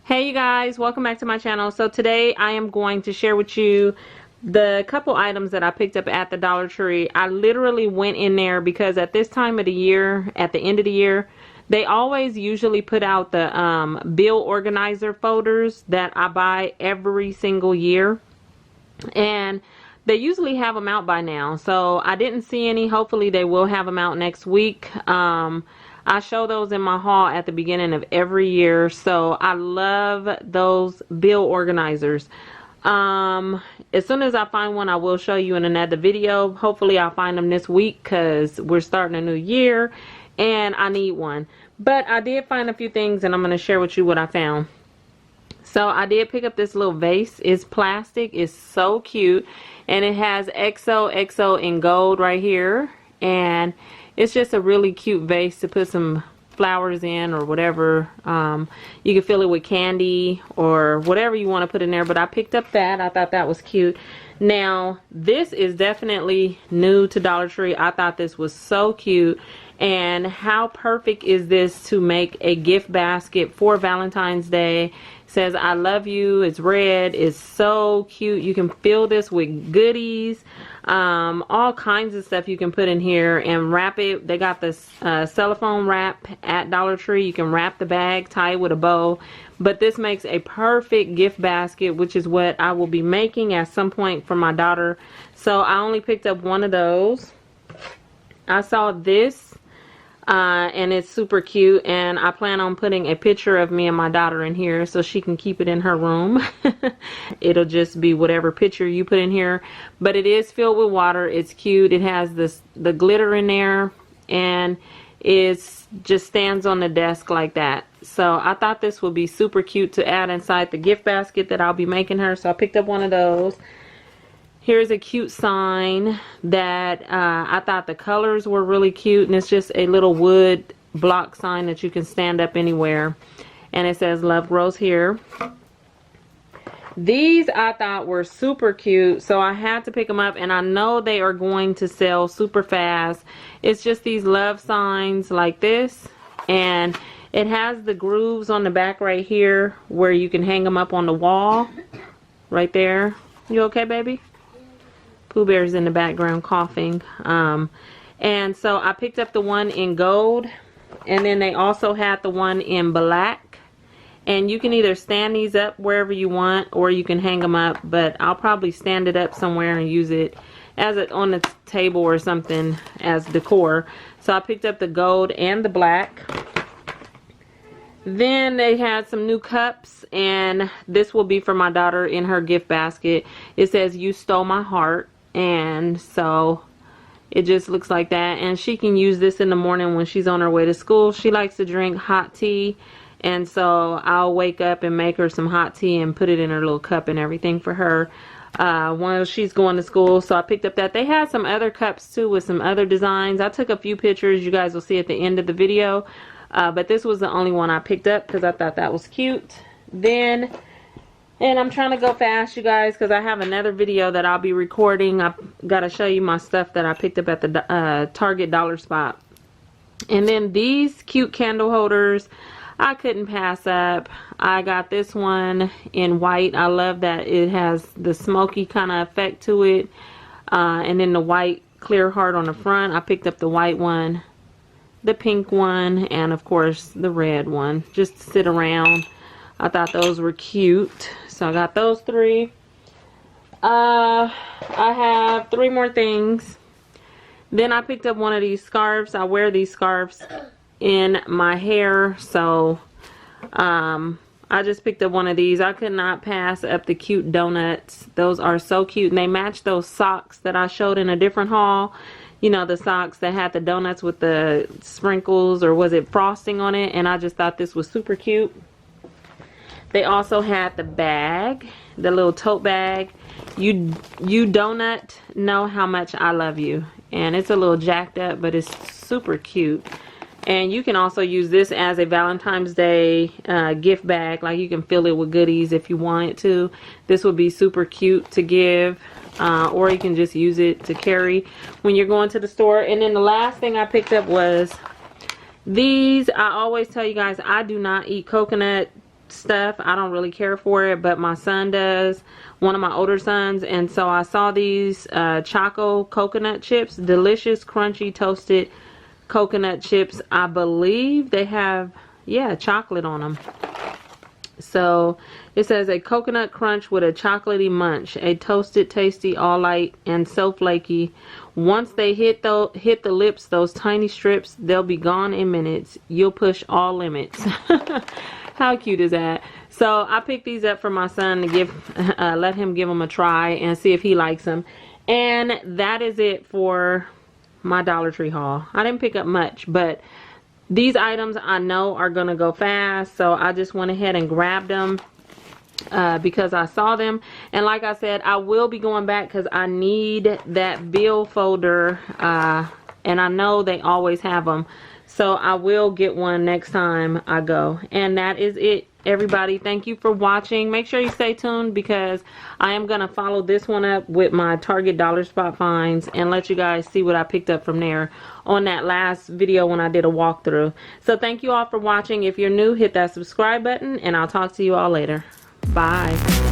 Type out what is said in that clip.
Hey you guys, welcome back to my channel. So today I am going to share with you the couple items that I picked up at the Dollar Tree. I literally went in there because at this time of the year, at the end of the year, they always usually put out the bill organizer folders that I buy every single year. And they usually have them out by now. So I didn't see any. Hopefully they will have them out next week. I show those in my haul at the beginning of every year. So I love those bill organizers. As soon as I find one, I will show you in another video. Hopefully I'll find them this week because we're starting a new year and I need one. But I did find a few things and I'm going to share with you what I found. So I did pick up this little vase. It's plastic. It's so cute. And it has XOXO in gold right here. And it's just a really cute vase to put some flowers in or whatever. You can fill it with candy or whatever you want to put in there. But I picked up that. I thought that was cute. Now, this is definitely new to Dollar Tree. I thought this was so cute. And how perfect is this to make a gift basket for Valentine's Day? It says, I love you. It's red. It's so cute. You can fill this with goodies. All kinds of stuff you can put in here and wrap it. They got this cellophane wrap at Dollar Tree. You can wrap the bag, tie it with a bow. But this makes a perfect gift basket, which is what I will be making at some point for my daughter. So I only picked up one of those. I saw this. And it's super cute, and I plan on putting a picture of me and my daughter in here so she can keep it in her room. It'll just be whatever picture you put in here, but it is filled with water. It's cute. It has the glitter in there, and it just stands on the desk like that. So I thought this would be super cute to add inside the gift basket that I'll be making her. So I picked up one of those. Here's a cute sign that I thought the colors were really cute, and it's just a little wood block sign that you can stand up anywhere, and it says love grows here. These I thought were super cute, so I had to pick them up, and I know they are going to sell super fast. It's just these love signs like this, and it has the grooves on the back right here where you can hang them up on the wall right there. You okay, baby? Pooh Bear's in the background coughing. And so I picked up the one in gold, and then they also had the one in black. And you can either stand these up wherever you want, or you can hang them up, but I'll probably stand it up somewhere and use it as on the table or something as decor. So I picked up the gold and the black. Then they had some new cups, and this will be for my daughter in her gift basket. It says, you stole my heart. And so it just looks like that, and she can use this in the morning when she's on her way to school. She likes to drink hot tea, and so I'll wake up and make her some hot tea and put it in her little cup and everything for her while she's going to school. So I picked up that. They had some other cups too with some other designs. I took a few pictures you guys will see at the end of the video, but this was the only one I picked up because I thought that was cute. Then, and I'm trying to go fast, you guys, because I have another video that I'll be recording. I've got to show you my stuff that I picked up at the Target Dollar Spot. And then these cute candle holders, I couldn't pass up. I got this one in white. I love that it has the smoky kind of effect to it. And then the white clear heart on the front. I picked up the white one, the pink one, and of course the red one, just to sit around. I thought those were cute. So I got those three. I have three more things. Then I picked up one of these scarves. I wear these scarves in my hair. So I just picked up one of these. I could not pass up the cute donuts. Those are so cute. And they match those socks that I showed in a different haul. You know, the socks that had the donuts with the sprinkles, or was it frosting on it? And I just thought this was super cute. They also had the bag, the little tote bag. You donut know how much I love you. And it's a little jacked up, but it's super cute. And you can also use this as a Valentine's Day gift bag. Like, you can fill it with goodies if you wanted to. This would be super cute to give. Or you can just use it to carry when you're going to the store. And then the last thing I picked up was these. I always tell you guys, I do not eat coconut stuff. I don't really care for it, but my son does, one of my older sons. And so I saw these Choco coconut chips, delicious crunchy toasted coconut chips. I believe they have, yeah, chocolate on them. So it says a coconut crunch with a chocolatey munch, a toasted tasty, all light and so flaky. Once they hit the lips, those tiny strips, they'll be gone in minutes. You'll push all limits. How cute is that? So I picked these up for my son to give, let him give them a try and see if he likes them. And that is it for my Dollar Tree haul. I didn't pick up much, but these items I know are gonna go fast, so I just went ahead and grabbed them because I saw them. And like I said, I will be going back because I need that bill folder, and I know they always have them, so I will get one next time I go. And that is it, everybody. Thank you for watching. Make sure you stay tuned because I am gonna follow this one up with my Target Dollar Spot finds and let you guys see what I picked up from there on that last video when I did a walkthrough. So thank you all for watching. If you're new, hit that subscribe button and I'll talk to you all later. Bye.